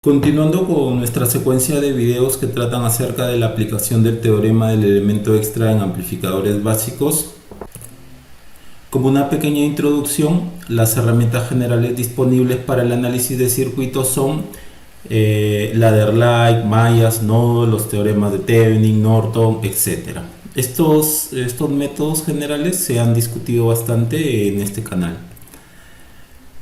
Continuando con nuestra secuencia de videos que tratan acerca de la aplicación del teorema del elemento extra en amplificadores básicos, como una pequeña introducción, las herramientas generales disponibles para el análisis de circuitos son ladder-like, Mayas, nodos, los teoremas de Thevenin, Norton, etc. Estos métodos generales se han discutido bastante en este canal.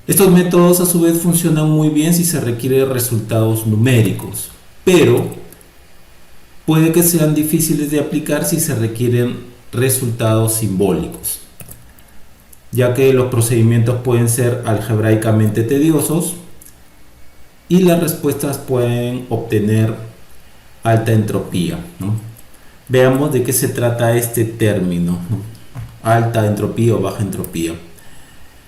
Estos métodos a su vez funcionan muy bien si se requieren resultados numéricos, pero puede que sean difíciles de aplicar si se requieren resultados simbólicos, ya que los procedimientos pueden ser algebraicamente tediosos y las respuestas pueden obtener alta entropía, ¿no? Veamos de qué se trata este término, ¿no? Alta entropía o baja entropía.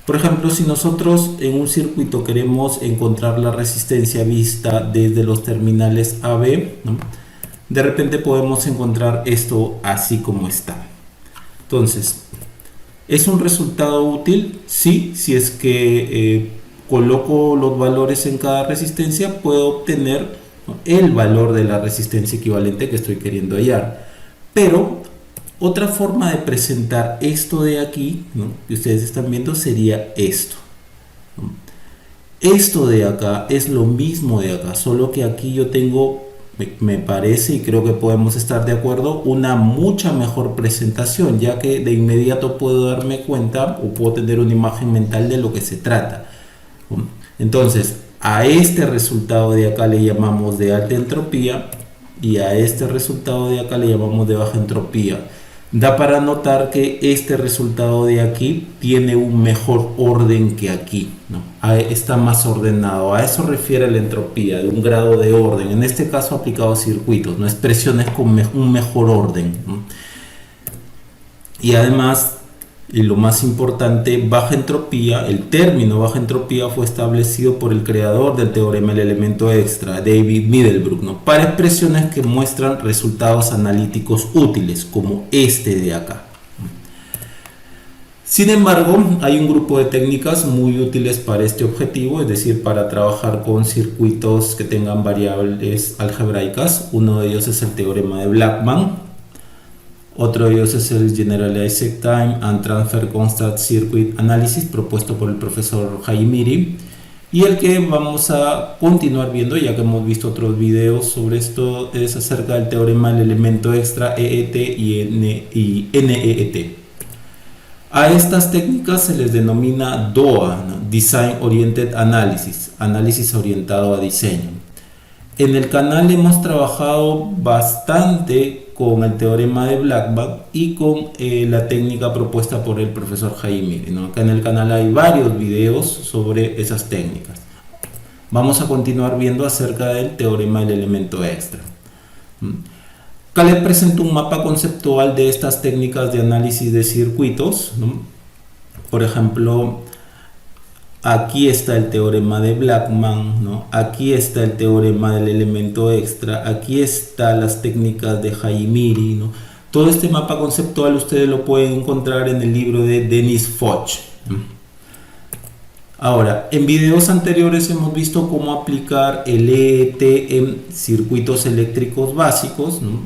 Por ejemplo, si nosotros en un circuito queremos encontrar la resistencia vista desde los terminales AB, ¿no? De repente podemos encontrar esto así como está. Entonces, ¿es un resultado útil? Sí, si es que coloco los valores en cada resistencia, puedo obtener, ¿no?, el valor de la resistencia equivalente que estoy queriendo hallar. Pero otra forma de presentar esto de aquí, ¿no?, que ustedes están viendo, sería esto, ¿no? Esto de acá es lo mismo de acá, solo que aquí yo tengo, me parece, y creo que podemos estar de acuerdo, una mucha mejor presentación, ya que de inmediato puedo darme cuenta o puedo tener una imagen mental de lo que se trata, ¿no? Entonces, a este resultado de acá le llamamos de alta entropía y a este resultado de acá le llamamos de baja entropía. Da para notar que este resultado de aquí tiene un mejor orden que aquí, ¿no? Está más ordenado. A eso refiere la entropía, de un grado de orden. En este caso aplicado a circuitos, ¿no? Expresiones con un mejor orden, ¿no? Y además, y lo más importante, baja entropía, el término baja entropía fue establecido por el creador del teorema del elemento extra, David Middlebrook, ¿no?, para expresiones que muestran resultados analíticos útiles, como este de acá. Sin embargo, hay un grupo de técnicas muy útiles para este objetivo, es decir, para trabajar con circuitos que tengan variables algebraicas. Uno de ellos es el teorema de Blackman. Otro de ellos es el Generalized Time and Transfer Constant Circuit Analysis, propuesto por el profesor Hajimiri, y el que vamos a continuar viendo, ya que hemos visto otros videos sobre esto, es acerca del teorema del elemento extra EET y NEET. A estas técnicas se les denomina DOA, ¿no?, Design Oriented Analysis, análisis orientado a diseño. En el canal hemos trabajado bastante con el teorema de Blackman y con la técnica propuesta por el profesor Hajimiri, ¿no? Acá en el canal hay varios videos sobre esas técnicas. Vamos a continuar viendo acerca del teorema del elemento extra. Acá les presento un mapa conceptual de estas técnicas de análisis de circuitos, ¿no? Por ejemplo, aquí está el teorema de Blackman, ¿no? Aquí está el teorema del elemento extra, aquí están las técnicas de Hajimiri, ¿no? Todo este mapa conceptual ustedes lo pueden encontrar en el libro de Denis Foch. Ahora, en videos anteriores hemos visto cómo aplicar el EET en circuitos eléctricos básicos, ¿no?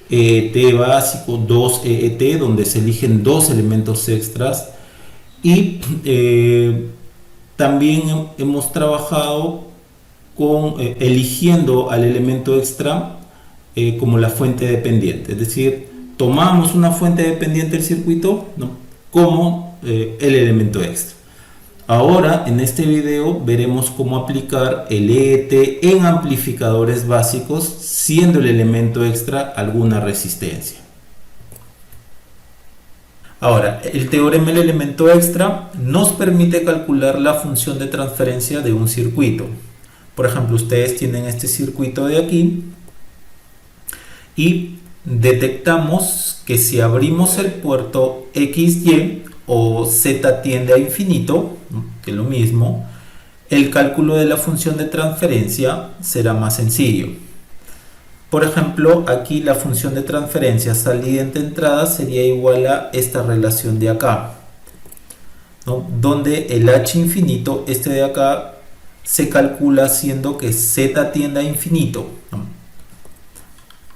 EET básico, 2 EET, donde se eligen dos elementos extras, y también hemos trabajado con eligiendo al elemento extra como la fuente dependiente, es decir, tomamos una fuente dependiente del circuito, ¿no?, como el elemento extra. Ahora en este video veremos cómo aplicar el EET en amplificadores básicos, siendo el elemento extra alguna resistencia. Ahora, el teorema del elemento extra nos permite calcular la función de transferencia de un circuito. Por ejemplo, ustedes tienen este circuito de aquí y detectamos que si abrimos el puerto XY o Z tiende a infinito, ¿no?, que es lo mismo, el cálculo de la función de transferencia será más sencillo. Por ejemplo, aquí la función de transferencia salida entre entrada sería igual a esta relación de acá, ¿no?, donde el h infinito, este de acá, se calcula siendo que z tiende a infinito, ¿no?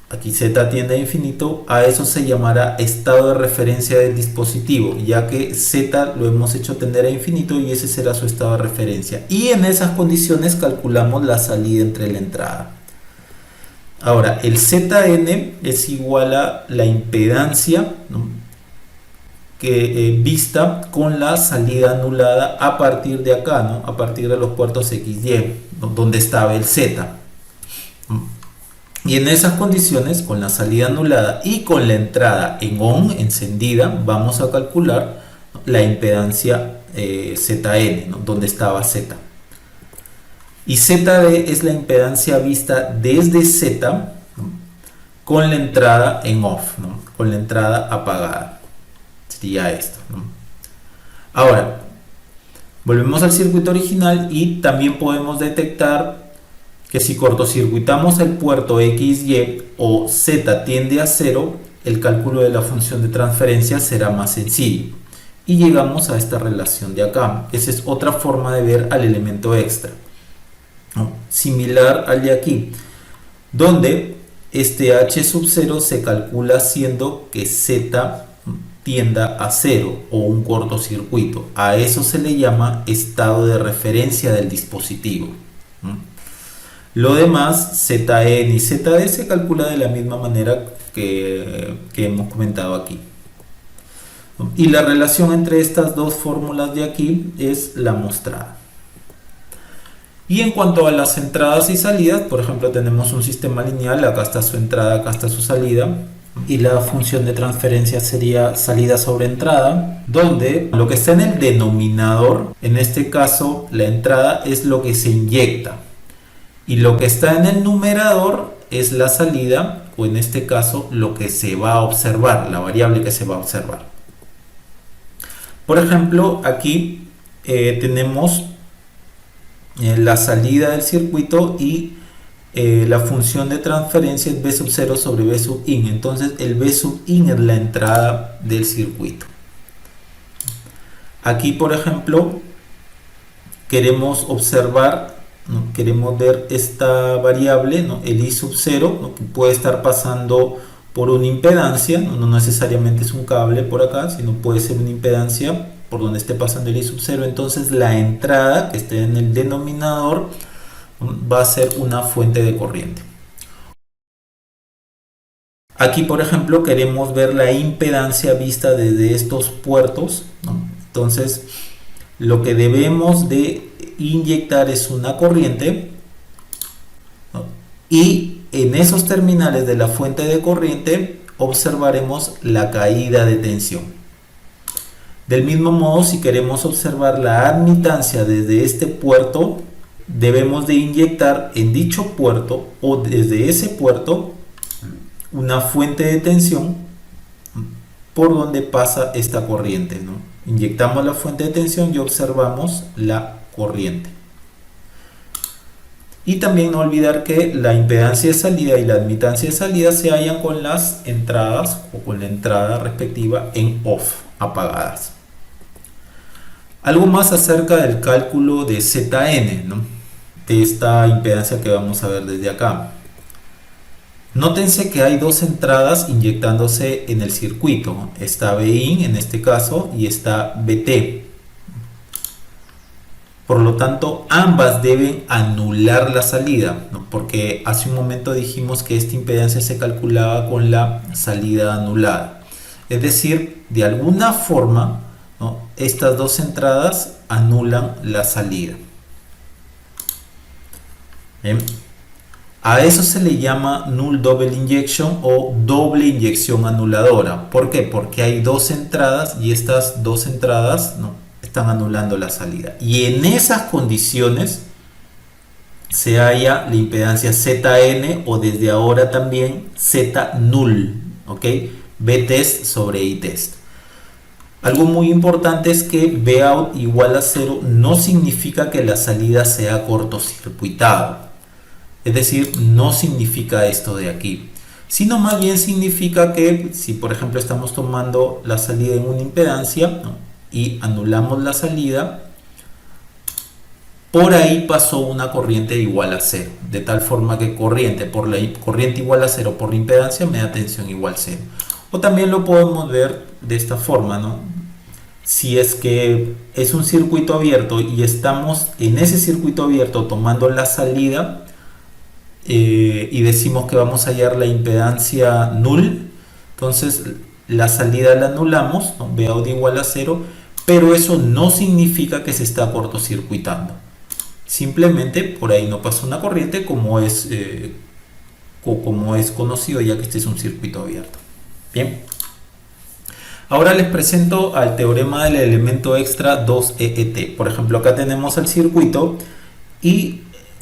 Aquí z tiende a infinito, a eso se llamará estado de referencia del dispositivo, ya que z lo hemos hecho tender a infinito y ese será su estado de referencia. Y en esas condiciones calculamos la salida entre la entrada. Ahora, el Zn es igual a la impedancia, ¿no?, que vista con la salida anulada a partir de acá, ¿no?, a partir de los puertos XY, ¿no?, donde estaba el Z. Y en esas condiciones, con la salida anulada y con la entrada en ON, encendida, vamos a calcular la impedancia Zn, ¿no?, donde estaba Z. Y Zd es la impedancia vista desde Z, ¿no?, con la entrada en off, ¿no?, con la entrada apagada. Sería esto, ¿no? Ahora, volvemos al circuito original y también podemos detectar que si cortocircuitamos el puerto XY o Z tiende a 0, el cálculo de la función de transferencia será más sencillo. Y llegamos a esta relación de acá. Esa es otra forma de ver al elemento extra, ¿no?, similar al de aquí, donde este H sub 0 se calcula siendo que Z tienda a 0 o un cortocircuito. A eso se le llama estado de referencia del dispositivo, ¿no? Lo demás, Zn y Zd, se calcula de la misma manera que hemos comentado aquí. Y la relación entre estas dos fórmulas de aquí es la mostrada. Y en cuanto a las entradas y salidas, por ejemplo, tenemos un sistema lineal, acá está su entrada, acá está su salida, y la función de transferencia sería salida sobre entrada, donde lo que está en el denominador, en este caso la entrada, es lo que se inyecta, y lo que está en el numerador es la salida, o en este caso lo que se va a observar, la variable que se va a observar. Por ejemplo, aquí tenemos la salida del circuito y la función de transferencia es B sub 0 sobre B sub in. Entonces el B sub in es la entrada del circuito. Aquí, por ejemplo, queremos observar, ¿no?, queremos ver esta variable, ¿no?, el I sub 0, ¿no?, que puede estar pasando por una impedancia, ¿no?, no necesariamente es un cable por acá, sino puede ser una impedancia por donde esté pasando el I sub 0. Entonces la entrada que esté en el denominador va a ser una fuente de corriente. Aquí, por ejemplo, queremos ver la impedancia vista desde estos puertos, ¿no? Entonces lo que debemos de inyectar es una corriente, ¿no?, y en esos terminales de la fuente de corriente observaremos la caída de tensión. Del mismo modo, si queremos observar la admitancia desde este puerto, debemos de inyectar en dicho puerto o desde ese puerto una fuente de tensión por donde pasa esta corriente, ¿no? Inyectamos la fuente de tensión y observamos la corriente. Y también no olvidar que la impedancia de salida y la admitancia de salida se hallan con las entradas o con la entrada respectiva en off, apagadas. Algo más acerca del cálculo de Zn, ¿no?, de esta impedancia que vamos a ver desde acá. Nótense que hay dos entradas inyectándose en el circuito. Está Bin en este caso y está Bt. Por lo tanto, ambas deben anular la salida, ¿no?, porque hace un momento dijimos que esta impedancia se calculaba con la salida anulada. Es decir, de alguna forma, ¿no?, estas dos entradas anulan la salida. Bien. A eso se le llama null double injection o doble inyección anuladora. ¿Por qué? Porque hay dos entradas y estas dos entradas, ¿no?, están anulando la salida. Y en esas condiciones se halla la impedancia Zn o desde ahora también Z null, ¿ok? Btest sobre Itest. Algo muy importante es que Vout igual a 0 no significa que la salida sea cortocircuitada. Es decir, no significa esto de aquí, sino más bien significa que si por ejemplo estamos tomando la salida en una impedancia, ¿no?, y anulamos la salida, por ahí pasó una corriente igual a cero, de tal forma que corriente igual a cero por la impedancia me da tensión igual a cero. O también lo podemos ver de esta forma, ¿no? Si es que es un circuito abierto y estamos en ese circuito abierto tomando la salida y decimos que vamos a hallar la impedancia null, entonces la salida la anulamos, ¿no? Vout igual a cero, pero eso no significa que se está cortocircuitando. Simplemente por ahí no pasa una corriente como es conocido, ya que este es un circuito abierto. Bien. Ahora les presento al teorema del elemento extra 2EET. Por ejemplo, acá tenemos el circuito y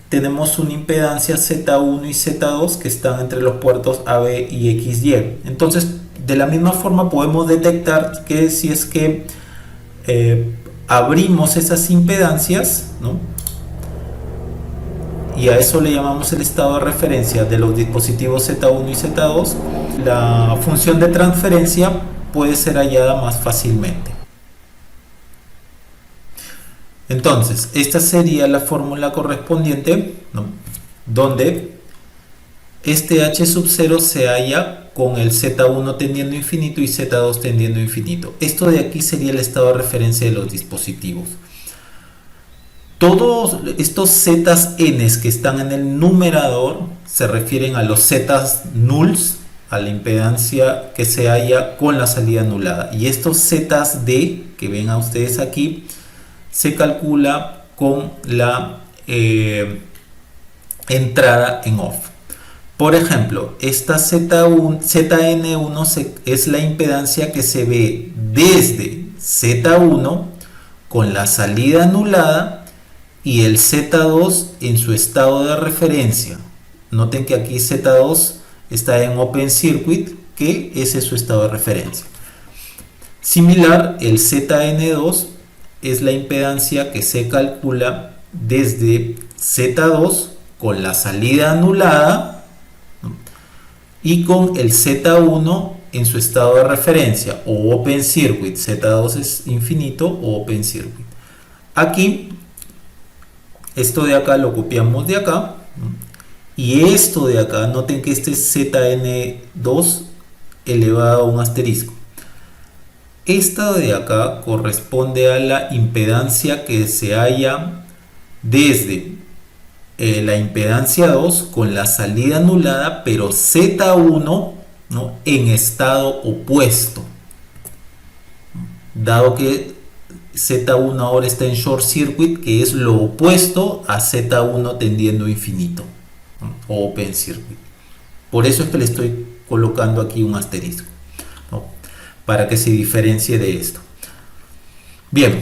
tenemos una impedancia Z1 y Z2 que están entre los puertos AB y XY. Entonces, de la misma forma podemos detectar que si es que abrimos esas impedancias, ¿no? Y a eso le llamamos el estado de referencia de los dispositivos Z1 y Z2, la función de transferencia puede ser hallada más fácilmente. Entonces, esta sería la fórmula correspondiente, ¿no? Donde este H sub 0 se halla con el Z1 tendiendo a infinito y Z2 tendiendo a infinito. Esto de aquí sería el estado de referencia de los dispositivos. Todos estos zetas n's que están en el numerador se refieren a los zetas nulls, a la impedancia que se halla con la salida anulada. Y estos zetas d que ven a ustedes aquí se calcula con la entrada en off. Por ejemplo, esta Zn1 es la impedancia que se ve desde Z1 con la salida anulada y el Z2 en su estado de referencia. Noten que aquí Z2 está en Open Circuit, que ese es su estado de referencia. Similar, el Zn2 es la impedancia que se calcula desde Z2 con la salida anulada, ¿no? Y con el Z1 en su estado de referencia o Open Circuit. Z2 es infinito o Open Circuit. Aquí esto de acá lo copiamos de acá, ¿no? Y esto de acá, noten que este es Zn2 elevado a un asterisco. Esta de acá corresponde a la impedancia que se halla desde la impedancia 2 con la salida anulada, pero Z1, ¿no? En estado opuesto. Dado que Z1 ahora está en short circuit, que es lo opuesto a Z1 tendiendo a infinito, ¿no? O open circuit. Por eso es que le estoy colocando aquí un asterisco, ¿no? Para que se diferencie de esto. Bien,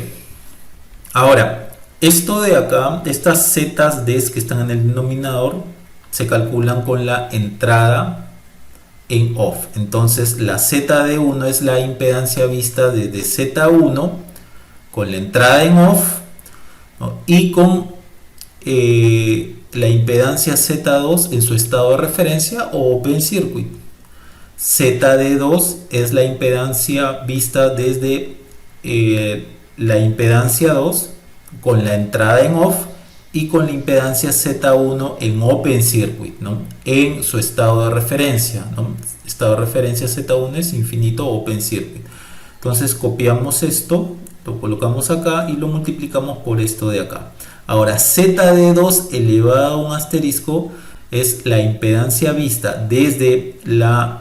ahora esto de acá, estas zetas D que están en el denominador, se calculan con la entrada en off. Entonces la ZD1 es la impedancia vista desde Z1 con la entrada en off, ¿no? Y con la impedancia Z2 en su estado de referencia o open circuit. ZD2 es la impedancia vista desde la impedancia 2 con la entrada en off y con la impedancia Z1 en open circuit, ¿no? En su estado de referencia, ¿no? Estado de referencia Z1 es infinito open circuit. Entonces copiamos esto, lo colocamos acá y lo multiplicamos por esto de acá. Ahora ZD2 elevado a un asterisco es la impedancia vista desde la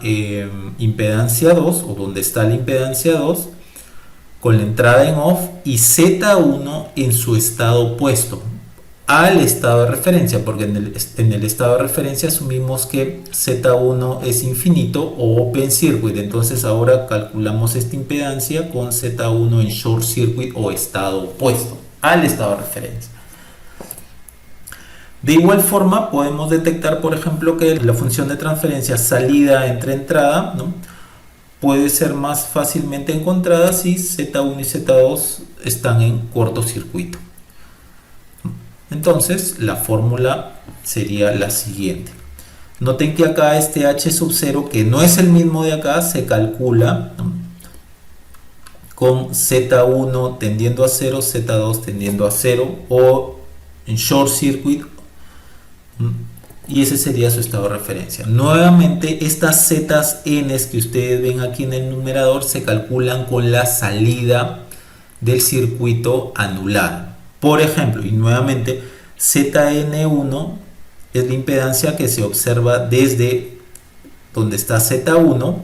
impedancia 2 o donde está la impedancia 2 con la entrada en off y Z1 en su estado opuesto al estado de referencia, porque en el estado de referencia asumimos que Z1 es infinito o open circuit. Entonces ahora calculamos esta impedancia con Z1 en short circuit o estado opuesto al estado de referencia. De igual forma podemos detectar, por ejemplo, que la función de transferencia salida entre entrada, ¿no? Puede ser más fácilmente encontrada si Z1 y Z2 están en cortocircuito. Entonces la fórmula sería la siguiente. Noten que acá este H sub 0, que no es el mismo de acá, se calcula, ¿no? Con Z1 tendiendo a 0, Z2 tendiendo a 0 o en short circuit, y ese sería su estado de referencia. Nuevamente, estas zetas n que ustedes ven aquí en el numerador se calculan con la salida del circuito anulado. Por ejemplo, y nuevamente, Zn1 es la impedancia que se observa desde donde está Z1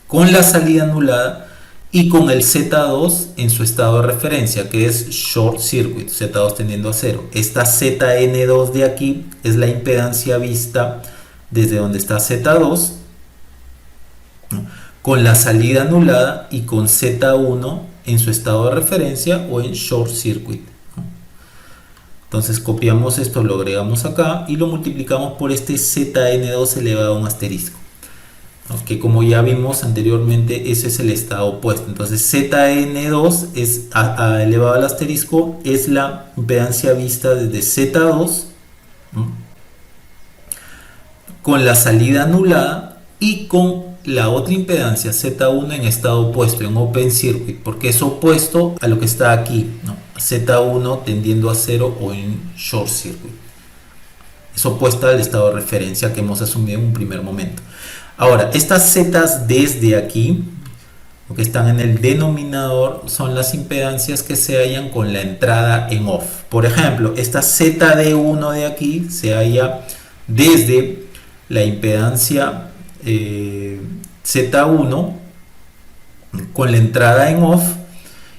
con la salida anulada y con el Z2 en su estado de referencia, que es short circuit, Z2 tendiendo a 0. Esta Zn2 de aquí es la impedancia vista desde donde está Z2 con la salida anulada y con Z1 en su estado de referencia o en short circuit. Entonces copiamos esto, lo agregamos acá y lo multiplicamos por este Zn2 elevado a un asterisco, que como ya vimos anteriormente, ese es el estado opuesto. Entonces Zn2 es elevado al asterisco, es la impedancia vista desde Z2 con la salida anulada y con la otra impedancia Z1 en estado opuesto, en open circuit, porque es opuesto a lo que está aquí, ¿no? Z1 tendiendo a 0 o en short circuit. Es opuesta al estado de referencia que hemos asumido en un primer momento. Ahora, estas zetas desde aquí, lo que están en el denominador, son las impedancias que se hallan con la entrada en off. Por ejemplo, esta ZD1 de aquí se halla desde la impedancia Z1 con la entrada en off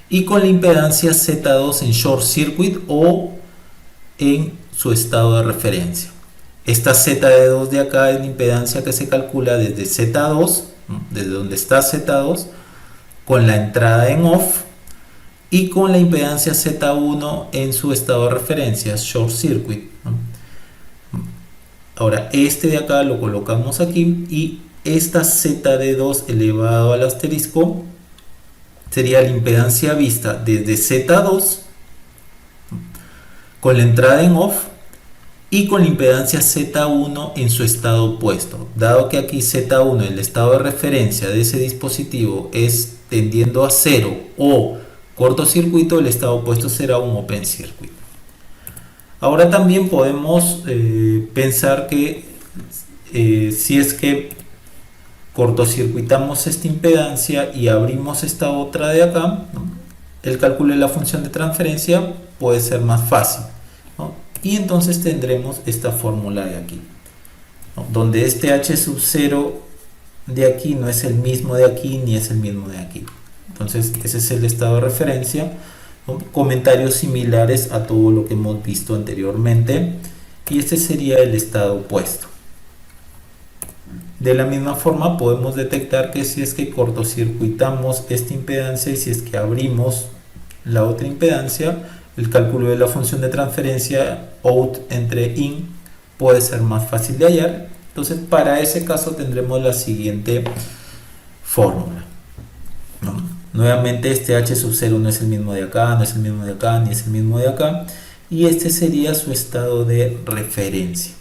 y con la impedancia Z2 en short circuit o en su estado de referencia. Esta Z2 de acá es la impedancia que se calcula desde Z2, desde donde está Z2, con la entrada en off y con la impedancia Z1 en su estado de referencia, short circuit. Ahora, este de acá lo colocamos aquí y esta ZD2 elevado al asterisco sería la impedancia vista desde Z2 con la entrada en off y con la impedancia Z1 en su estado opuesto. Dado que aquí Z1, el estado de referencia de ese dispositivo, es tendiendo a 0 o cortocircuito, el estado opuesto será un open circuit. Ahora también podemos pensar que si es que cortocircuitamos esta impedancia y abrimos esta otra de acá, ¿no?, el cálculo de la función de transferencia puede ser más fácil, ¿no? Y entonces tendremos esta fórmula de aquí, ¿no?, donde este h sub 0 de aquí no es el mismo de aquí ni es el mismo de aquí. Entonces ese es el estado de referencia, ¿no? Comentarios similares a todo lo que hemos visto anteriormente, y este sería el estado opuesto. De la misma forma podemos detectar que si es que cortocircuitamos esta impedancia y si es que abrimos la otra impedancia, el cálculo de la función de transferencia out entre in puede ser más fácil de hallar. Entonces para ese caso tendremos la siguiente fórmula, ¿no? Nuevamente este h sub 0 no es el mismo de acá, no es el mismo de acá, ni es el mismo de acá, y este sería su estado de referencia.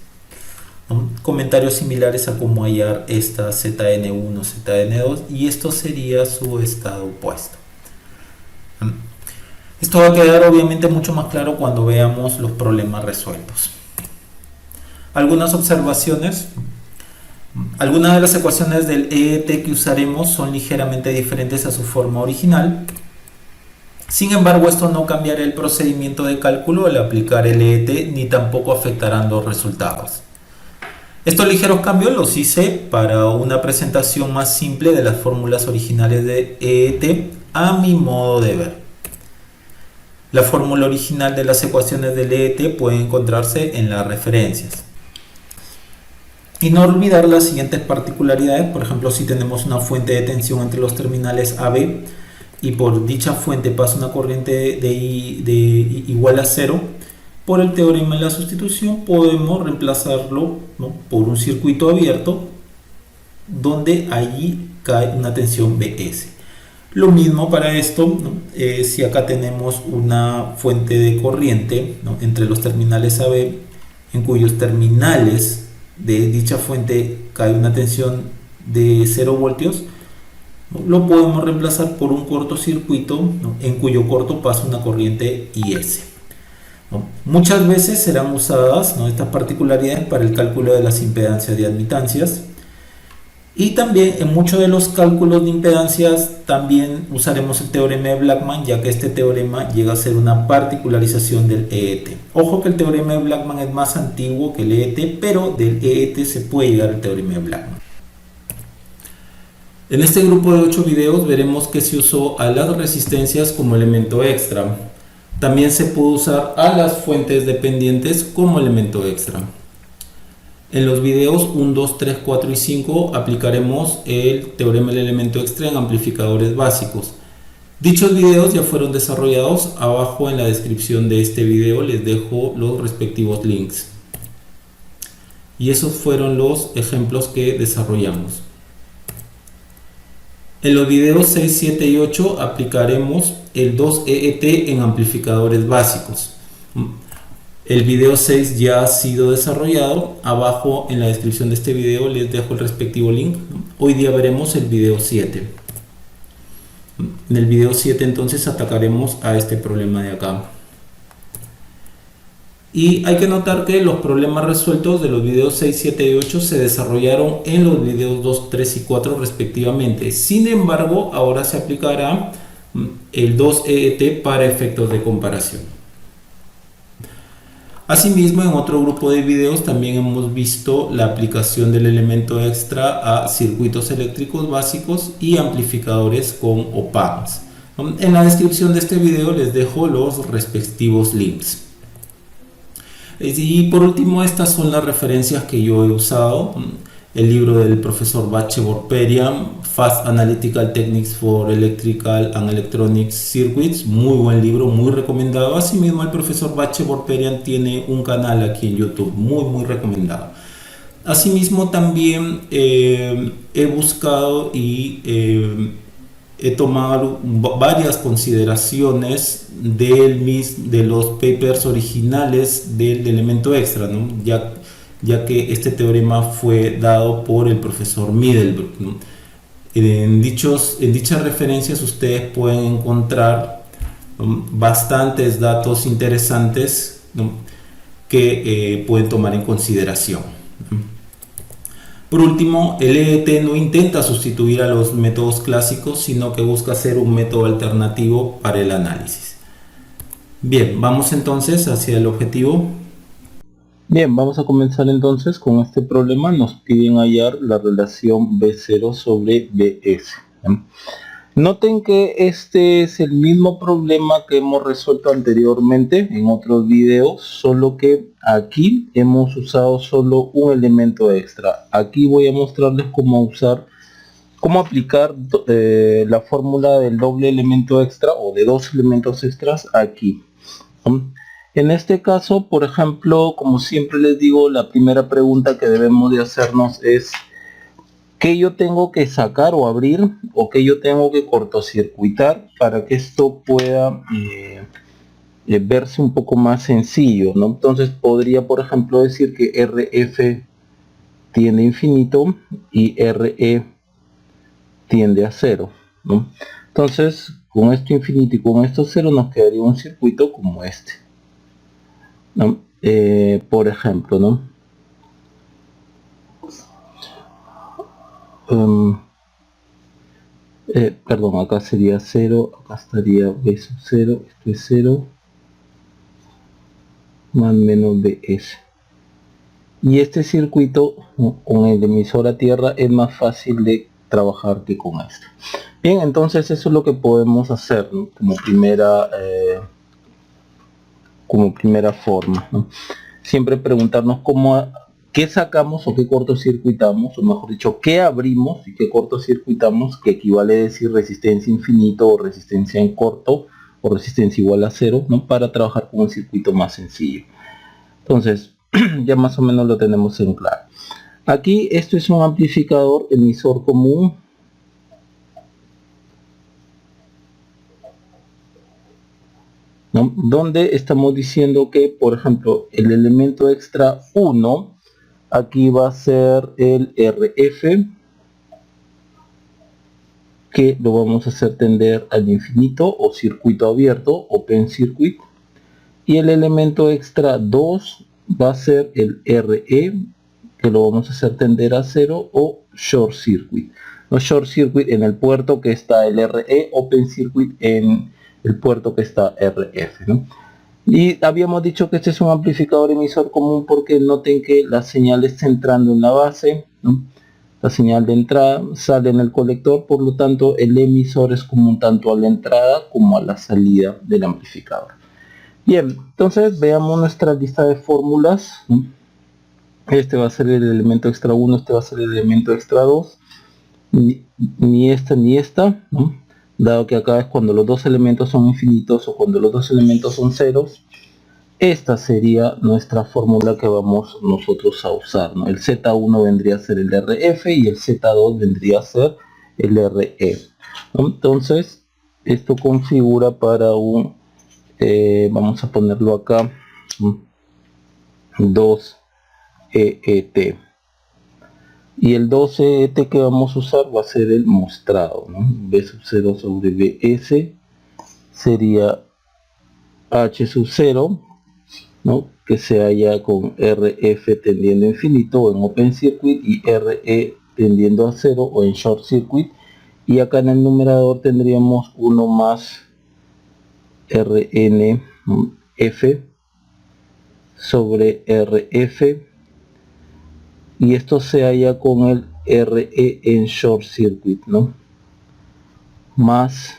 Comentarios similares a cómo hallar esta Zn1, Zn2, y esto sería su estado opuesto. Esto va a quedar obviamente mucho más claro cuando veamos los problemas resueltos. Algunas observaciones. Algunas de las ecuaciones del EET que usaremos son ligeramente diferentes a su forma original. Sin embargo, esto no cambiará el procedimiento de cálculo al aplicar el EET, ni tampoco afectarán los resultados. Estos ligeros cambios los hice para una presentación más simple de las fórmulas originales de EET a mi modo de ver. La fórmula original de las ecuaciones del EET puede encontrarse en las referencias. Y no olvidar las siguientes particularidades. Por ejemplo, si tenemos una fuente de tensión entre los terminales AB y por dicha fuente pasa una corriente de igual a 0, por el teorema de la sustitución podemos reemplazarlo, ¿no?, por un circuito abierto donde allí cae una tensión Bs. Lo mismo para esto, ¿no? Si acá tenemos una fuente de corriente, ¿no?, entre los terminales AB, en cuyos terminales de dicha fuente cae una tensión de 0 voltios, ¿no?, lo podemos reemplazar por un cortocircuito, ¿no?, en cuyo corto pasa una corriente Is. ¿no? Muchas veces serán usadas, ¿no?, estas particularidades para el cálculo de las impedancias de admitancias. Y también en muchos de los cálculos de impedancias también usaremos el teorema de Blackman, ya que este teorema llega a ser una particularización del EET. Ojo que el teorema de Blackman es más antiguo que el EET, pero del EET se puede llegar al teorema de Blackman. En este grupo de 8 videos veremos que se usó a las resistencias como elemento extra. También se puede usar a las fuentes dependientes como elemento extra. En los videos 1, 2, 3, 4 y 5 aplicaremos el teorema del elemento extra en amplificadores básicos. Dichos videos ya fueron desarrollados. Abajo en la descripción de este video les dejo los respectivos links. Y esos fueron los ejemplos que desarrollamos. En los videos 6, 7 y 8 aplicaremos el 2EET en amplificadores básicos. El video 6 ya ha sido desarrollado. Abajo en la descripción de este video les dejo el respectivo link. Hoy día veremos el video 7. En el video 7 entonces atacaremos a este problema de acá. Y hay que notar que los problemas resueltos de los videos 6, 7 y 8 se desarrollaron en los videos 2, 3 y 4 respectivamente. Sin embargo, ahora se aplicará el 2EET para efectos de comparación. Asimismo, en otro grupo de videos también hemos visto la aplicación del elemento extra a circuitos eléctricos básicos y amplificadores con op-amps. En la descripción de este video les dejo los respectivos links. Y por último, estas son las referencias que yo he usado. El libro del profesor Bache-Borperian, Fast Analytical Techniques for Electrical and Electronic Circuits, muy buen libro, muy recomendado. Asimismo, el profesor Bache-Borperian tiene un canal aquí en YouTube, muy recomendado. Asimismo, también he buscado y he tomado varias consideraciones de los papers originales del elemento extra, ¿no?, ya que este teorema fue dado por el profesor Middelbrook, ¿no? En dichas referencias ustedes pueden encontrar bastantes datos interesantes, ¿no?, que pueden tomar en consideración. Por último, el EET no intenta sustituir a los métodos clásicos, sino que busca ser un método alternativo para el análisis. Bien, vamos entonces hacia el objetivo. Bien, vamos a comenzar entonces con este problema. Nos piden hallar la relación B0 sobre BS. Noten que este es el mismo problema que hemos resuelto anteriormente en otros videos, solo que aquí hemos usado solo un elemento extra. Aquí voy a mostrarles cómo aplicar la fórmula del doble elemento extra o de dos elementos extras aquí. En este caso, por ejemplo, como siempre les digo, la primera pregunta que debemos de hacernos es ¿qué yo tengo que sacar o abrir o qué yo tengo que cortocircuitar para que esto pueda verse un poco más sencillo, ¿no? Entonces podría, por ejemplo, decir que RF tiende a infinito y RE tiende a cero, ¿no? Entonces, con esto infinito y con esto cero nos quedaría un circuito como este, ¿no? Por ejemplo, ¿no? Perdón, acá sería 0, acá estaría B sub 0, esto es 0, más menos BS. Y este circuito, ¿no?, con el emisor a tierra es más fácil de trabajar que con este. Bien, entonces eso es lo que podemos hacer, ¿no?, como primera forma, ¿no? Siempre preguntarnos qué sacamos o qué cortocircuitamos, o mejor dicho, qué abrimos y qué cortocircuitamos, que equivale a decir resistencia infinito o resistencia en corto o resistencia igual a 0, ¿no?, para trabajar con un circuito más sencillo. Entonces, ya más o menos lo tenemos en claro. Aquí esto es un amplificador emisor común. ¿No? Donde estamos diciendo que, por ejemplo, el elemento extra 1 aquí va a ser el RF, que lo vamos a hacer tender al infinito o circuito abierto, open circuit, y el elemento extra 2 va a ser el RE, que lo vamos a hacer tender a 0, o short circuit. No, short circuit en el puerto que está el RE, open circuit en el puerto que está RF, ¿no? Y habíamos dicho que este es un amplificador emisor común porque noten que la señal está entrando en la base, ¿no? La señal de entrada sale en el colector, por lo tanto el emisor es común tanto a la entrada como a la salida del amplificador. Bien, entonces veamos nuestra lista de fórmulas. Este va a ser el elemento extra 1, este va a ser el elemento extra 2. Ni esta ni esta, ¿no? Dado que acá es cuando los dos elementos son infinitos o cuando los dos elementos son ceros. Esta sería nuestra fórmula que vamos nosotros a usar, ¿no? El Z1 vendría a ser el RF y el Z2 vendría a ser el RE, ¿no? Entonces, esto configura para un, vamos a ponerlo acá, 2EET. Y el 2EET que vamos a usar va a ser el mostrado, ¿no? B sub 0 sobre BS sería H sub 0, ¿no? Que se halla con RF tendiendo a infinito o en open circuit y RE tendiendo a 0 o en short circuit, y acá en el numerador tendríamos 1 más RNF sobre RF, y esto se halla con el RE en short circuit, ¿no? Más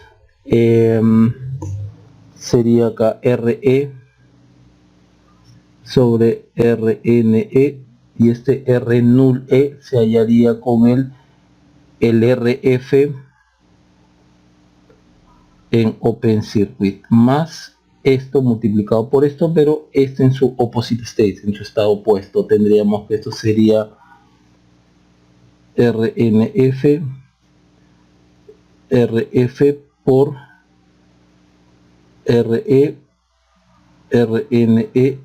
sería acá RE sobre RNE, y este R null E se hallaría con el RF en open circuit, más esto multiplicado por esto, pero este en su opposite state, en su estado opuesto. Tendríamos que esto sería RNF RF por RE RNE,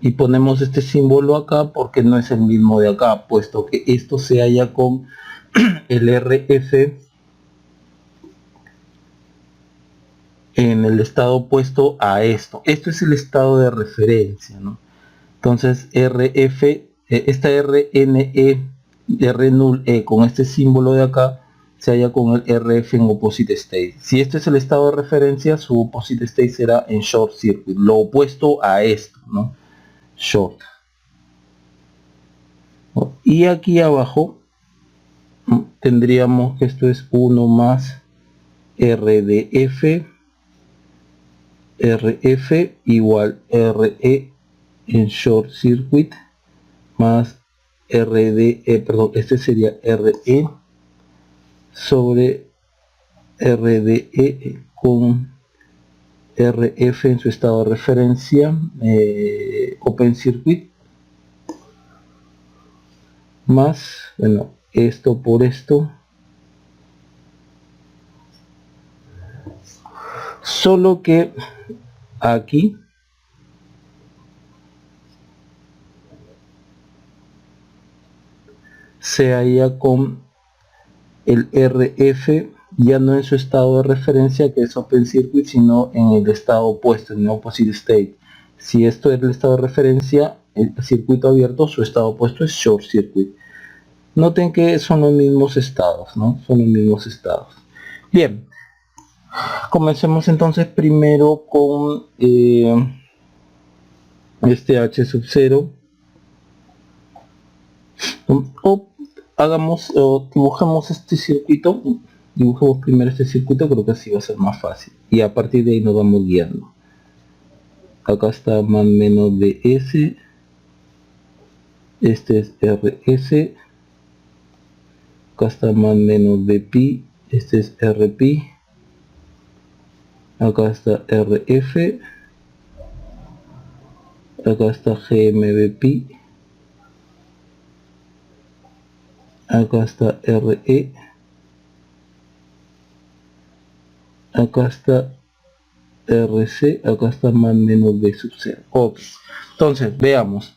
y ponemos este símbolo acá porque no es el mismo de acá, puesto que esto se halla con el RF en el estado opuesto a esto. Esto es el estado de referencia, ¿no? Entonces RF, esta RNE, R null E con este símbolo de acá se halla con el RF en opposite state. Si este es el estado de referencia, su opposite state será en short circuit, lo opuesto a esto, ¿no? Short. Y aquí abajo tendríamos que esto es 1 más RDF RF igual RE en short circuit más perdón, este sería RE sobre RDE con RF en su estado de referencia, open circuit, más, bueno, esto por esto, solo que aquí se halla con el RF ya no en su estado de referencia, que es open circuit, sino en el estado opuesto, en el opposite state. Si esto es el estado de referencia, el circuito abierto, su estado opuesto es short circuit. Noten que son los mismos estados, ¿no? Son los mismos estados. Bien, comencemos entonces primero con este H sub 0. O hagamos, o dibujemos este circuito. Dibujemos primero este circuito, creo que así va a ser más fácil. Y a partir de ahí nos vamos guiando. Acá está más menos DS. Este es RS. Acá está más menos de pi. Este es RP. Acá está RF. Acá está GMBP. Acá está RE. Acá está RC. Acá está más menos B sub 0. Ok. Entonces, veamos.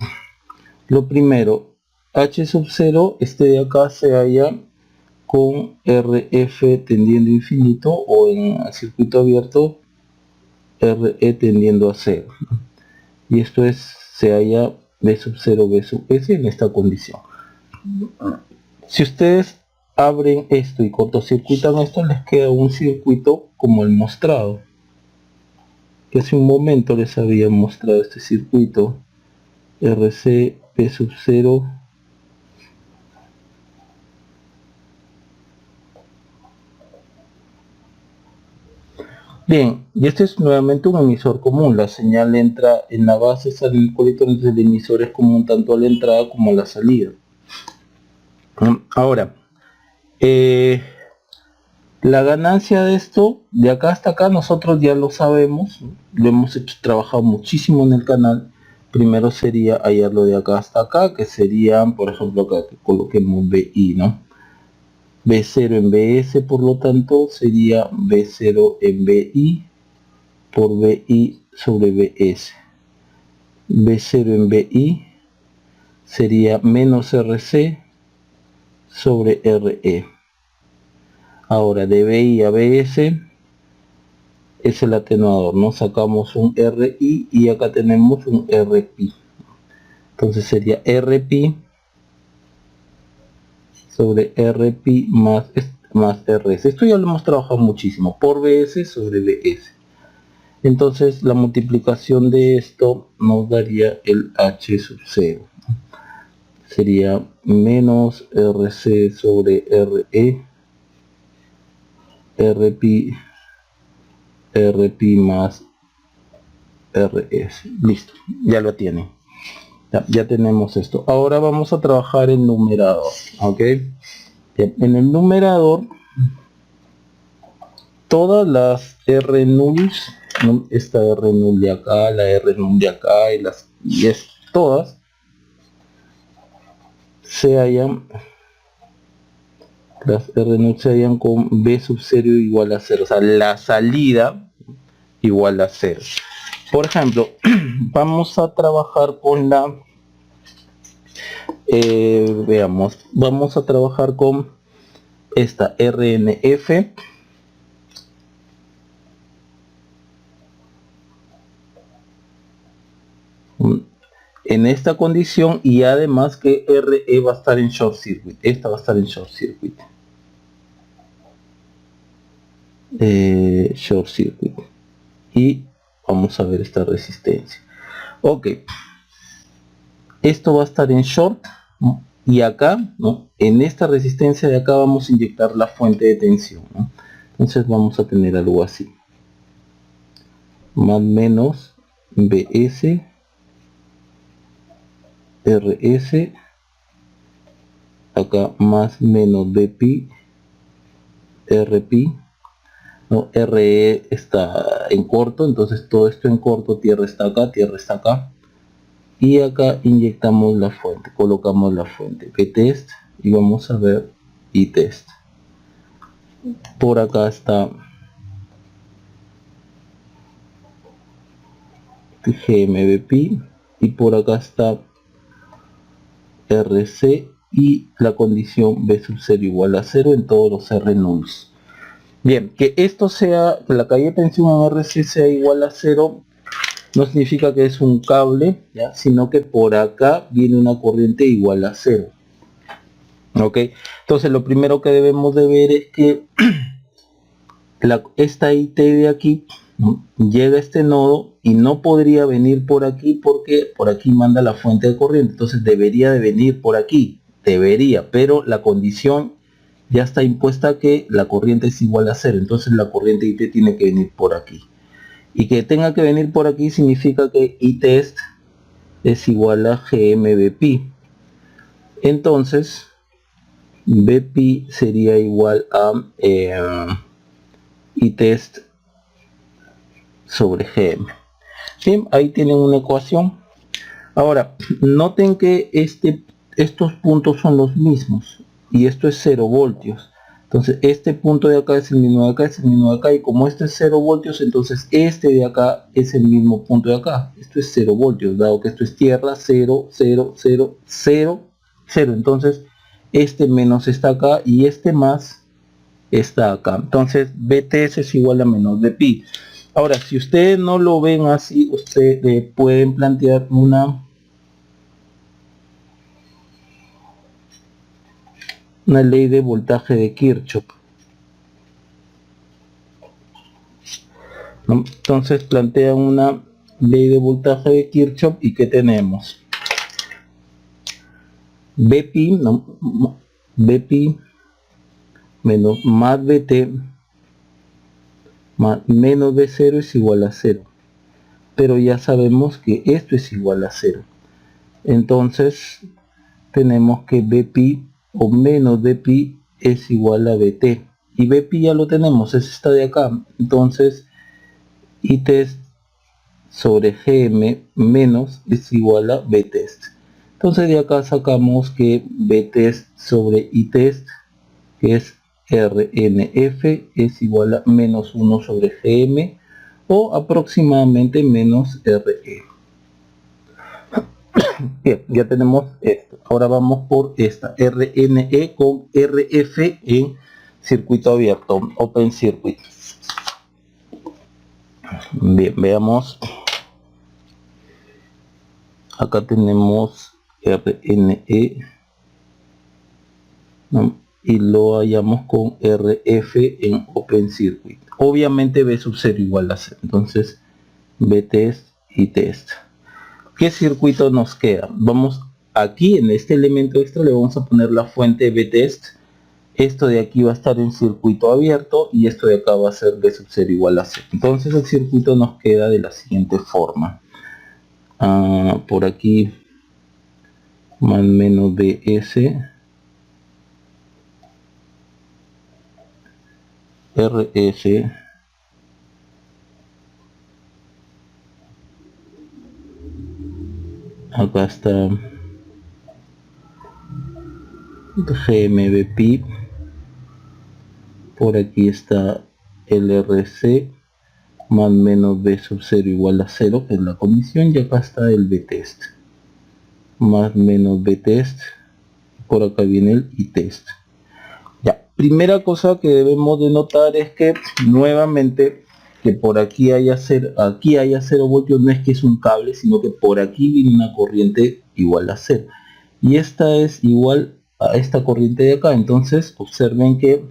Lo primero, H sub 0, este de acá se halla con RF tendiendo a infinito o en el circuito abierto RE tendiendo a 0. Y esto se halla B sub 0, B sub S en esta condición. Si ustedes abren esto y cortocircuitan esto, les queda un circuito como el mostrado. Que hace un momento les había mostrado este circuito. RC, P sub 0. Bien, y este es nuevamente un emisor común. La señal entra en la base, sale en el colector, entonces el emisor es común tanto a la entrada como a la salida. Ahora, la ganancia de esto, de acá hasta acá, nosotros ya lo sabemos, lo hemos trabajado muchísimo en el canal. Primero sería hallarlo de acá hasta acá, que serían, por ejemplo, acá que coloquemos BI, ¿no? B0 en BS, por lo tanto, sería B0 en BI por BI sobre BS. B0 en BI sería menos RC sobre RE. Ahora, de BI a BS es el atenuador, ¿no? Sacamos un RI y acá tenemos un RPi. Entonces sería RPi sobre RPi más RS. Esto ya lo hemos trabajado muchísimo, por BS sobre BS. Entonces la multiplicación de esto nos daría el H sub 0. Sería menos RC sobre RE, RPi más RS. Listo, ya lo tienen. Ya tenemos esto. Ahora vamos a trabajar en numerador. ¿Ok? En el numerador, todas las R nulls, ¿no? Esta R null de acá, la R null de acá y todas se hallan, las R null se hallan con B sub 0 igual a 0, o sea, la salida igual a 0. Por ejemplo, vamos a trabajar con la veamos, vamos a trabajar con esta RNF en esta condición, y además que RE va a estar en short circuit. Esta va a estar en short circuit. Short circuit. Y vamos a ver esta resistencia. Ok. Esto va a estar en short. ¿No? Y acá, ¿no? En esta resistencia de acá vamos a inyectar la fuente de tensión, ¿no? Entonces vamos a tener algo así. Más menos BS RS, acá más menos BPi RPi, ¿no? RE está en corto, entonces todo esto en corto, tierra está acá, y acá inyectamos la fuente, colocamos la fuente P-test y vamos a ver I-test. Por acá está GMBPi y por acá está RC y la condición B sub 0 igual a 0 en todos los R nulls. Bien, que esto sea, que la caída de tensión en RC sea igual a 0 no significa que es un cable, ¿ya? Sino que por acá viene una corriente igual a 0. Ok, entonces lo primero que debemos de ver es que esta IT de aquí, ¿no? Llega a este nodo y no podría venir por aquí porque por aquí manda la fuente de corriente, entonces debería de venir por aquí, pero la condición ya está impuesta que la corriente es igual a 0, entonces la corriente IT tiene que venir por aquí, y que tenga que venir por aquí significa que I-test es igual a GMBPi. Entonces BPi sería igual a I-test sobre GM. Bien, ahí tienen una ecuación. Ahora, noten que estos puntos son los mismos y esto es 0 voltios. Entonces este punto de acá es el mismo de acá, es el mismo de acá, y como este es 0 voltios, entonces este de acá es el mismo punto de acá. Esto es 0 voltios, dado que esto es tierra, 0, 0, 0, 0, 0. Entonces este menos está acá y este más está acá. Entonces BTS es igual a menos BPi. Ahora, si ustedes no lo ven así, ustedes pueden plantear una ley de voltaje de Kirchhoff, ¿no? Entonces plantean una ley de voltaje de Kirchhoff y ¿qué tenemos? Bpi, ¿no? Bpi menos más Bt más menos B0 es igual a 0. Pero ya sabemos que esto es igual a 0. Entonces tenemos que Bpi o menos Bpi es igual a Bt. Y Bpi ya lo tenemos, es esta de acá. Entonces Itest sobre Gm menos es igual a Btest. Entonces de acá sacamos que Btest sobre Itest, que es Rnf, es igual a menos 1 sobre Gm o aproximadamente menos Re. Bien, ya tenemos esto. Ahora vamos por esta Rne con Rf en circuito abierto, open circuit. Bien, veamos. Acá tenemos Rne, ¿no? Y lo hallamos con Rf en open circuit. Obviamente B sub 0 igual a 0. Entonces Btest y test. ¿Qué circuito nos queda? Vamos aquí en este elemento extra le vamos a poner la fuente Btest. Esto de aquí va a estar en circuito abierto y esto de acá va a ser B sub 0 igual a 0. Entonces el circuito nos queda de la siguiente forma. Por aquí más menos Bs Rs acá está GMBP, por aquí está LRC más menos B sub 0 igual a 0, que es la condición, y acá está el Btest más menos Btest, por acá viene el Itest. Ya, primera cosa que debemos de notar es que nuevamente que por aquí haya 0 voltios no es que es un cable, sino que por aquí viene una corriente igual a 0 y esta es igual a esta corriente de acá. Entonces observen que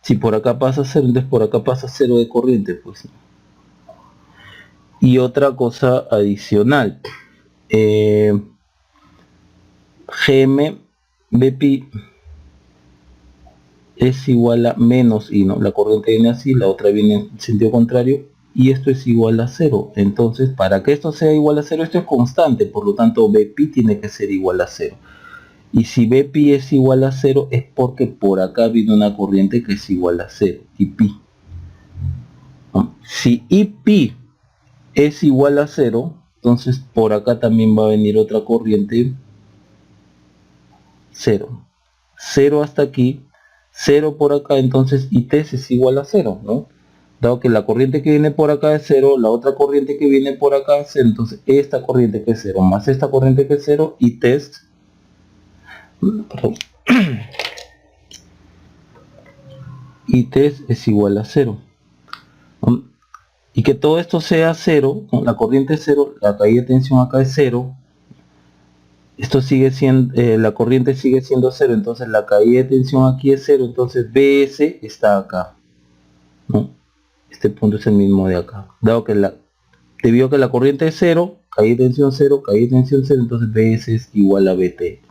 si por acá pasa 0, entonces por acá pasa 0 de corriente, pues. Y otra cosa adicional, Gm Bpi es igual a menos I, ¿no? La corriente viene así, la otra viene en sentido contrario, y esto es igual a 0. Entonces, para que esto sea igual a 0, esto es constante, por lo tanto Bpi tiene que ser igual a 0. Y si Bpi es igual a 0, es porque por acá viene una corriente que es igual a 0, Ip. ¿No? Si Ip es igual a 0, entonces por acá también va a venir otra corriente 0. 0 hasta aquí, 0 por acá, entonces Itest es igual a 0, ¿no? Dado que la corriente que viene por acá es 0, la otra corriente que viene por acá es 0, entonces esta corriente que es 0 más esta corriente que es 0, Itest, perdón, Itest es igual a 0. ¿No? Y que todo esto sea 0, ¿no? La corriente es 0, la caída de tensión acá es 0, esto sigue siendo, la corriente sigue siendo 0, entonces la caída de tensión aquí es 0, entonces Bs está acá, ¿no? Este punto es el mismo de acá, dado que debido a que la corriente es 0, caída de tensión 0, caída de tensión 0, entonces Bs es igual a Bt.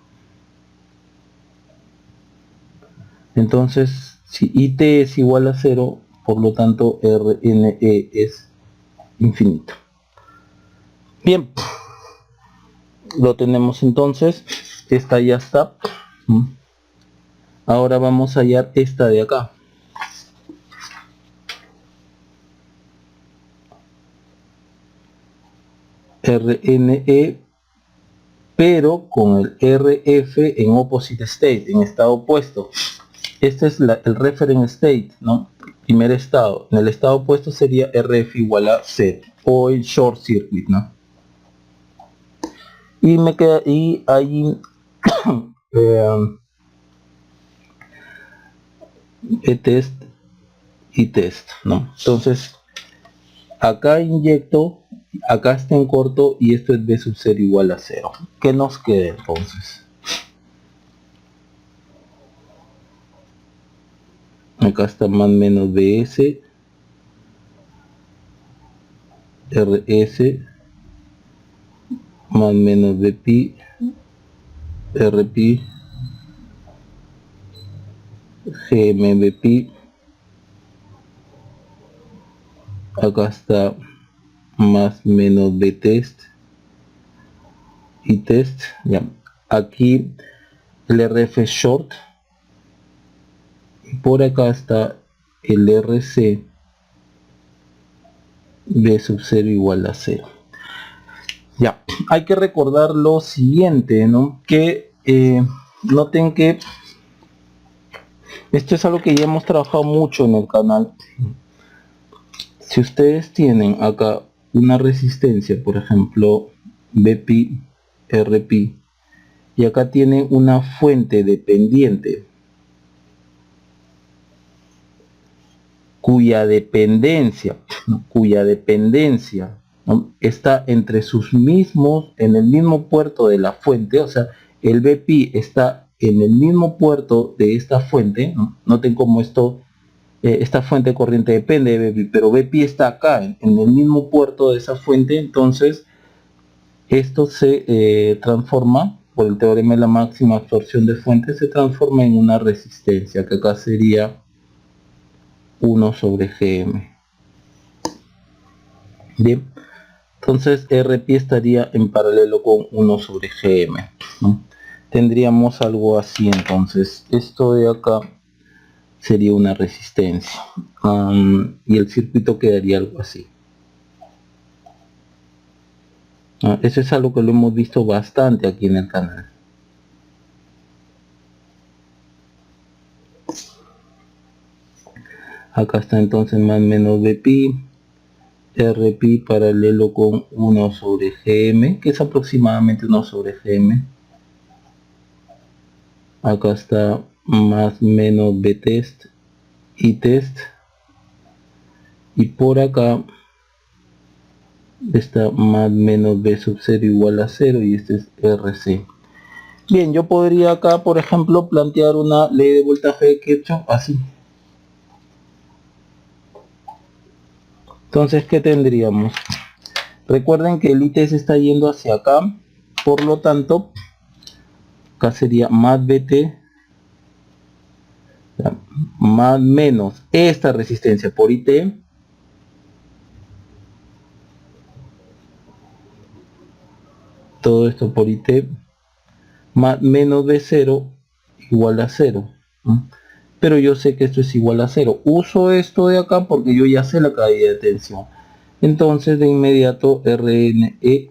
Entonces si It es igual a 0, por lo tanto Rne es infinito. Bien, lo tenemos entonces, esta ya está. Ahora vamos a hallar esta de acá. Rne, pero con el Rf en opposite state, en estado opuesto. Este es el reference state, ¿no? Primer estado. En el estado opuesto sería Rf igual a 0 o el short circuit, ¿no? Y me queda, y ahí Test y test, ¿no? Entonces acá inyecto, acá está en corto y esto es b sub 0 igual a 0. ¿Qué nos queda entonces? Acá está más menos bs, rs, más menos bpi, rpi, gmbpi. Acá está más menos btest y test. Ya. Aquí el rf short. Por acá está el rc b sub 0 igual a 0. Ya, hay que recordar lo siguiente, ¿no? Que noten que esto es algo que ya hemos trabajado mucho en el canal. Si ustedes tienen acá una resistencia, por ejemplo, Bpi, Rpi, y acá tienen una fuente dependiente, cuya dependencia, ¿no? Está entre sus mismos, en el mismo puerto de la fuente, o sea, el Bpi está en el mismo puerto de esta fuente, ¿no? Noten cómo esto, esta fuente de corriente depende de Bpi, pero Bpi está acá, en el mismo puerto de esa fuente. Entonces esto se transforma, por el teorema de la máxima absorción de fuente, se transforma en una resistencia, que acá sería 1 sobre Gm. Bien, entonces Rp estaría en paralelo con 1 sobre Gm, ¿no? Tendríamos algo así. Entonces esto de acá sería una resistencia, y el circuito quedaría algo así. Eso es algo que lo hemos visto bastante aquí en el canal. Acá está entonces más menos Bpi, Rpi paralelo con 1 sobre Gm, que es aproximadamente 1 sobre Gm. Acá está más menos Btest y test. Y por acá está más menos B sub 0 igual a 0, y este es RC. Bien, yo podría acá, por ejemplo, plantear una ley de voltaje de Kirchhoff así. Entonces, ¿qué tendríamos? Recuerden que el IT se está yendo hacia acá, por lo tanto, acá sería más BT, más menos esta resistencia por IT, todo esto por IT, más menos B0 igual a 0. Pero yo sé que esto es igual a 0. Uso esto de acá porque yo ya sé la caída de tensión. Entonces de inmediato RNE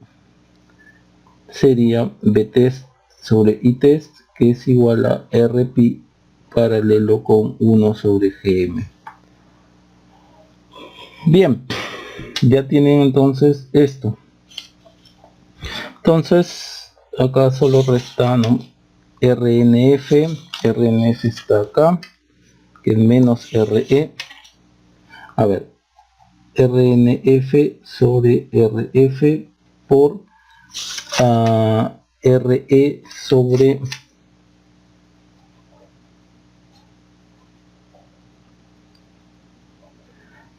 sería Btest sobre Itest, que es igual a Rpi paralelo con 1 sobre Gm. Bien, ya tienen entonces esto. Entonces acá solo resta, ¿no?, RNF. RNF está acá, que es menos Re. A ver, RNF sobre RF por Re sobre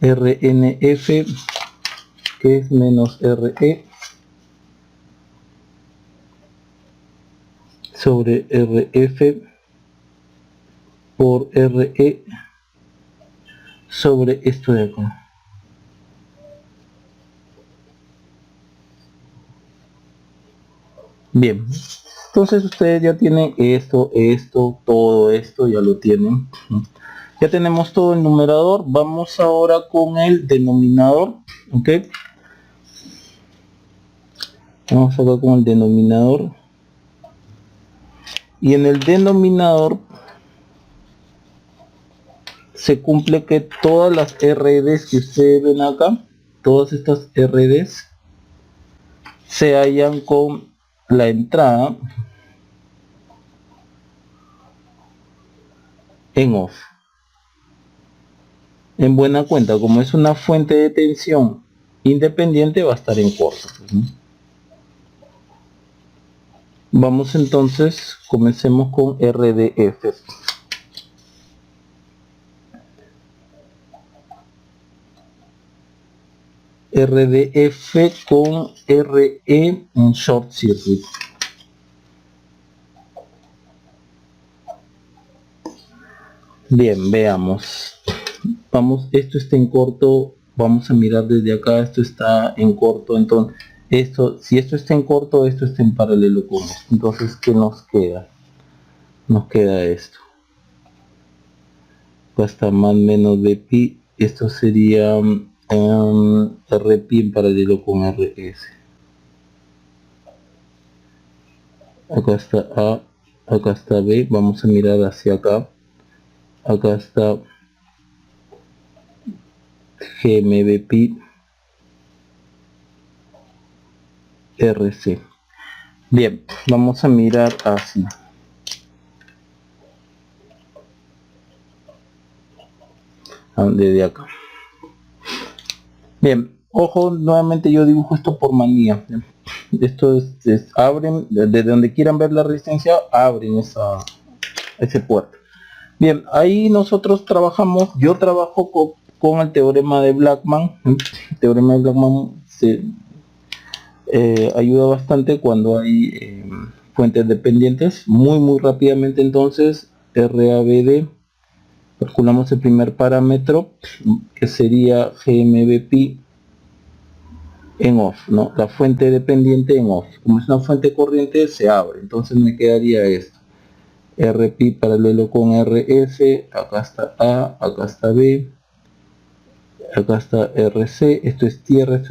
RNF, que es menos Re sobre Rf por Re sobre esto de acá. Bien, entonces ustedes ya tienen esto, todo esto ya lo tienen. Ya tenemos todo el numerador. Vamos ahora con el denominador. Ok, vamos acá con el denominador, y en el denominador se cumple que todas las RDs que ustedes ven acá, todas estas RDs se hallan con la entrada en off. en buena cuenta. Como es una fuente de tensión independiente, va a estar en corto, pues, ¿no? Vamos entonces, comencemos con RDF. RDF con RE en short circuit. Bien, veamos. Vamos, esto está en corto. Vamos a mirar desde acá. Esto está en corto. Entonces, si esto está en corto, esto está en paralelo con esto. Entonces, ¿qué nos queda? Nos queda esto. Acá está más menos de pi. Esto sería RP en paralelo con RS. Acá está A, acá está B. Vamos a mirar hacia acá. Acá está GMB pi RC. Bien, vamos a mirar así. Desde acá. Bien, ojo, nuevamente yo dibujo esto por manía. Esto abren, desde donde quieran ver la resistencia, abren ese puerto. Bien, ahí nosotros trabajamos, yo trabajo con el teorema de Blackman. El teorema de Blackman se ayuda bastante cuando hay fuentes dependientes. Muy rápidamente entonces, RABD, calculamos el primer parámetro, que sería GMB en off, ¿no? La fuente dependiente en off. Como es una fuente corriente, se abre. Entonces me quedaría esto. RP paralelo con RS, acá está A, acá está B, acá está RC, esto es tierra,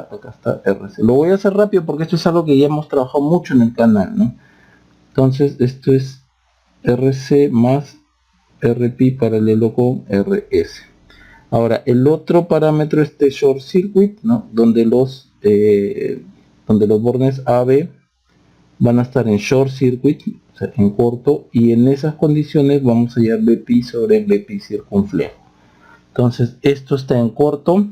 acá está RC. Lo voy a hacer rápido porque esto es algo que ya hemos trabajado mucho en el canal, ¿no? Entonces esto es RC más RP paralelo con RS. Ahora el otro parámetro es de short circuit, ¿no? Donde los bornes AB van a estar en short circuit, o sea, en corto, y en esas condiciones vamos a hallar BP sobre BP circunflejo. Entonces esto está en corto,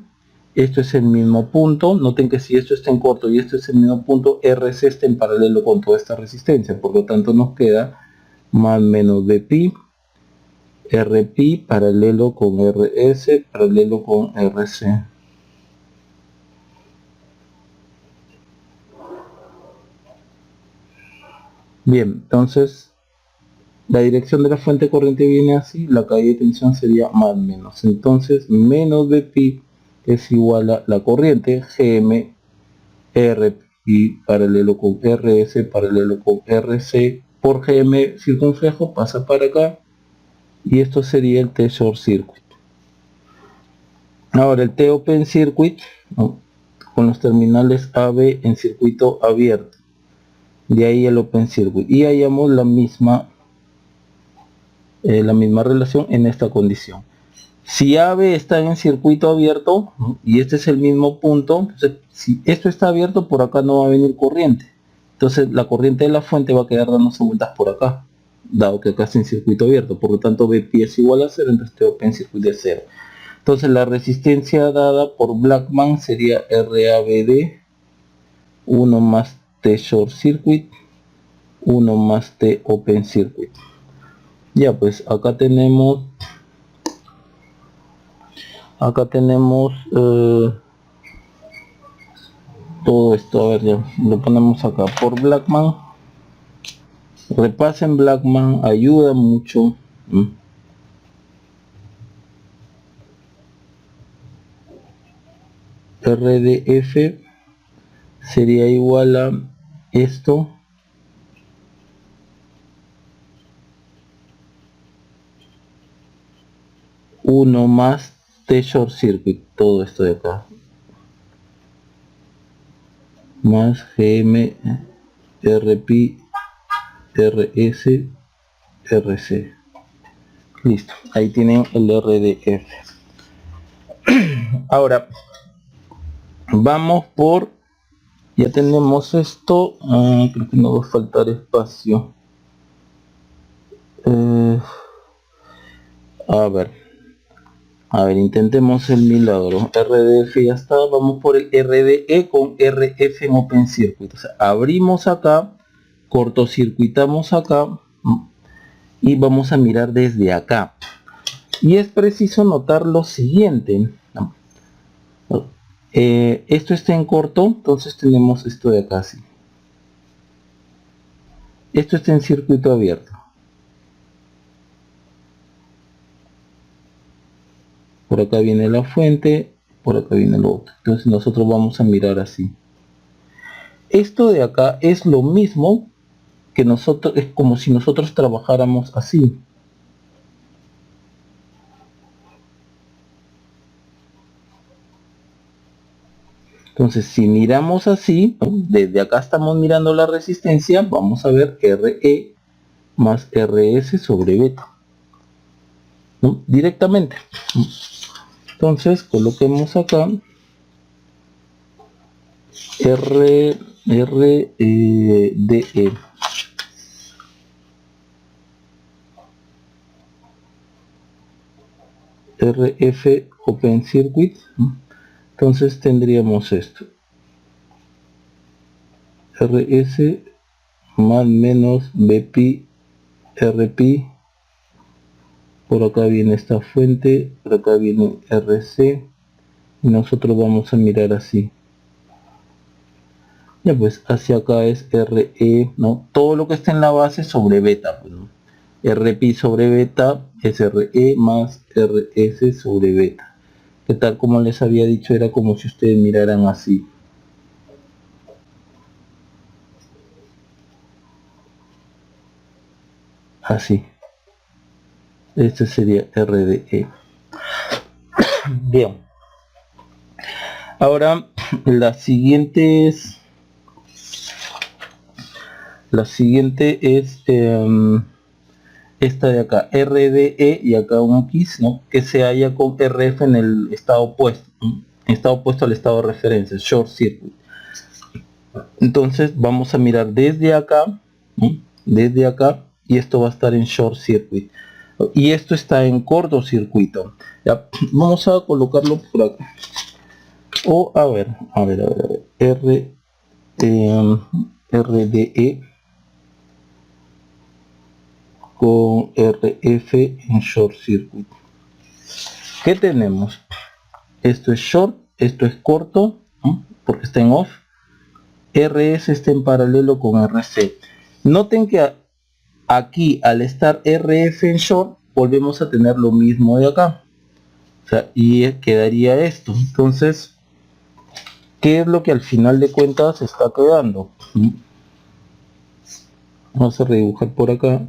esto es el mismo punto. Noten que si esto está en corto y esto es el mismo punto, RC está en paralelo con toda esta resistencia, por lo tanto nos queda más menos BP, RP paralelo con RS paralelo con RC. Bien, entonces la dirección de la fuente corriente viene así, la caída de tensión sería más menos. Entonces menos BP es igual a la corriente GM RP paralelo con RS paralelo con RC por GM circunflejo, pasa para acá, y esto sería el T short circuit. Ahora el T open circuit, ¿no? Con los terminales AB en circuito abierto, de ahí el open circuit, y hallamos la misma relación en esta condición. Si AB está en circuito abierto, ¿no? Y este es el mismo punto, entonces, si esto está abierto, por acá no va a venir corriente, entonces la corriente de la fuente va a quedar dándose vueltas por acá, dado que acá está en circuito abierto. Por lo tanto BP es igual a 0, entonces este open circuit es 0. Entonces la resistencia dada por Blackman sería RABD 1 más T short circuit 1 más T open circuit. Ya, pues acá tenemos todo esto. A ver, ya lo ponemos acá por Blackman. Repasen Blackman, ayuda mucho. RDF sería igual a esto uno más T short circuit, todo esto de acá, más GM RP RS RC. Listo, ahí tienen el RDF. Ahora vamos por, ya tenemos esto. Creo que nos va a faltar espacio. A ver, A ver, intentemos el milagro. RDF ya está, vamos por el RDE con RF en OpenCircuit. O sea, abrimos acá, cortocircuitamos acá y vamos a mirar desde acá. Y es preciso notar lo siguiente. Esto está en corto, entonces tenemos esto de acá así. Esto está en circuito abierto. Por acá viene la fuente, por acá viene lo otro. Entonces nosotros vamos a mirar así. Esto de acá es lo mismo que nosotros, es como si nosotros trabajáramos así. Entonces si miramos así, ¿no? Desde acá estamos mirando la resistencia, vamos a ver RE más RS sobre beta, ¿no? Directamente. Entonces coloquemos acá DE. RF Open Circuit. Entonces tendríamos esto. RS más menos BP RP. Por acá viene esta fuente, por acá viene RC. Y nosotros vamos a mirar así. Ya pues hacia acá es RE, ¿no? Todo lo que está en la base sobre beta, pues, ¿no? RP sobre beta es RE más RS sobre beta. Que tal como les había dicho, era como si ustedes miraran así. Así. Este sería RDE. Bien. Ahora la siguiente es esta de acá, RDE, y acá un X, ¿no? Que se halla con RF en el estado opuesto, ¿no? Estado opuesto al estado de referencia, short circuit. Entonces vamos a mirar desde acá, ¿no? Desde acá, y esto va a estar en short circuit. Y esto está en cortocircuito. Ya, vamos a colocarlo por acá. O a ver, RDE con RF en short circuit. ¿Qué tenemos? Esto es short, esto es corto, ¿no? Porque está en off. RS está en paralelo con RC. Noten que aquí, al estar RF en short, volvemos a tener lo mismo de acá. O sea, y quedaría esto. Entonces, ¿qué es lo que al final de cuentas está quedando? Vamos a redibujar por acá.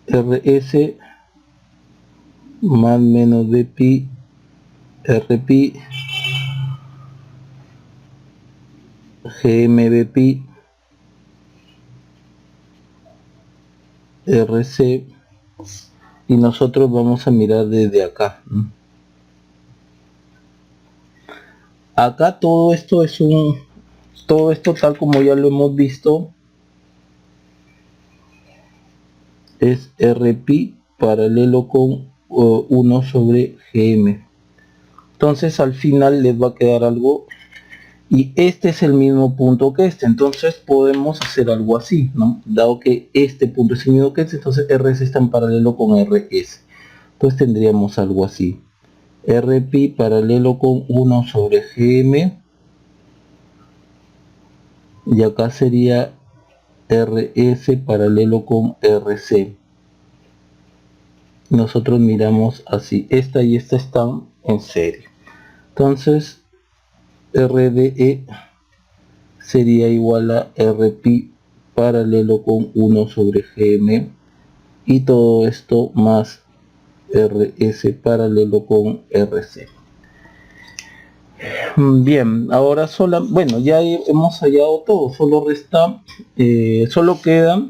RS más menos dpi RP GMBP RC, y nosotros vamos a mirar desde acá. Acá todo esto es todo esto tal como ya lo hemos visto es RP paralelo con 1 sobre GM. Entonces al final les va a quedar algo, y este es el mismo punto que este. Entonces podemos hacer algo así, ¿no? Dado que este punto es el mismo que este, entonces RS está en paralelo con RS. Entonces tendríamos algo así. RP paralelo con 1 sobre GM. Y acá sería RS paralelo con RC. Nosotros miramos así. Esta y esta están en serie. Entonces RDE sería igual a RP paralelo con 1 sobre GM, y todo esto más RS paralelo con RC. Bien, ahora bueno, ya hemos hallado todo, solo resta, solo queda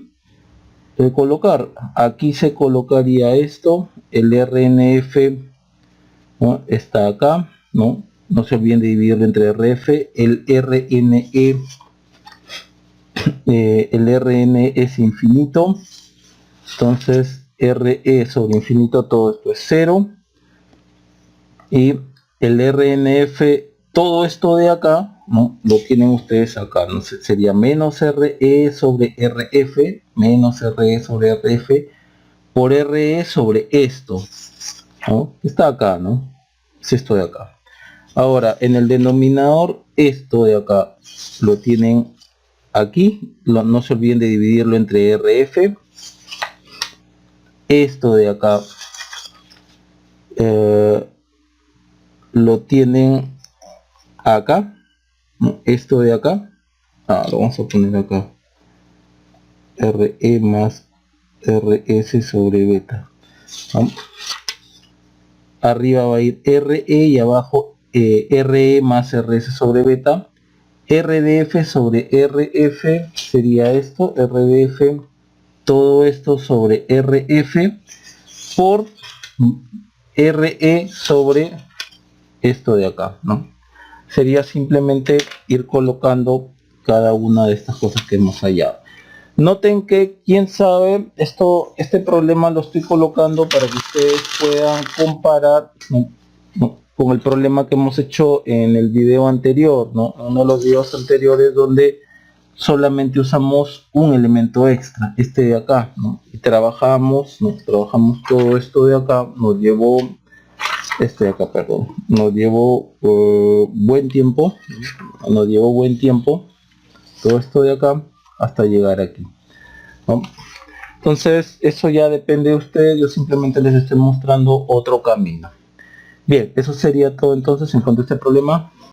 colocar. Aquí se colocaría esto, el RNF, ¿no? Está acá, ¿no? No se olviden de dividirlo entre RF, el RNE. El RN es infinito, entonces RE sobre infinito, todo esto es 0. Y el RNF, todo esto de acá, ¿no? Lo tienen ustedes acá, ¿no? Sería menos RE sobre RF, menos RE sobre RF, por RE sobre esto, ¿no? Está acá, ¿no? Es esto de acá. Ahora, en el denominador, esto de acá, lo tienen aquí, no se olviden de dividirlo entre RF. Esto de acá, lo tienen acá, ¿no? Esto de acá, lo vamos a poner acá, RE más RS sobre beta, ¿no? Arriba va a ir RE y abajo RE más RS sobre beta. RDF sobre RF sería esto, RDF, todo esto sobre RF por RE sobre esto de acá, ¿no? Sería simplemente ir colocando cada una de estas cosas que hemos hallado. Noten que, quién sabe, este problema lo estoy colocando para que ustedes puedan comparar, ¿no? Con el problema que hemos hecho en el video anterior, ¿no? Uno de los videos anteriores donde solamente usamos un elemento extra, este de acá, ¿no? Y trabajamos todo esto de acá, nos llevó nos llevó buen tiempo, todo esto de acá hasta llegar aquí, ¿no? Entonces eso ya depende de ustedes, yo simplemente les estoy mostrando otro camino. Bien, eso sería todo entonces en cuanto a este problema.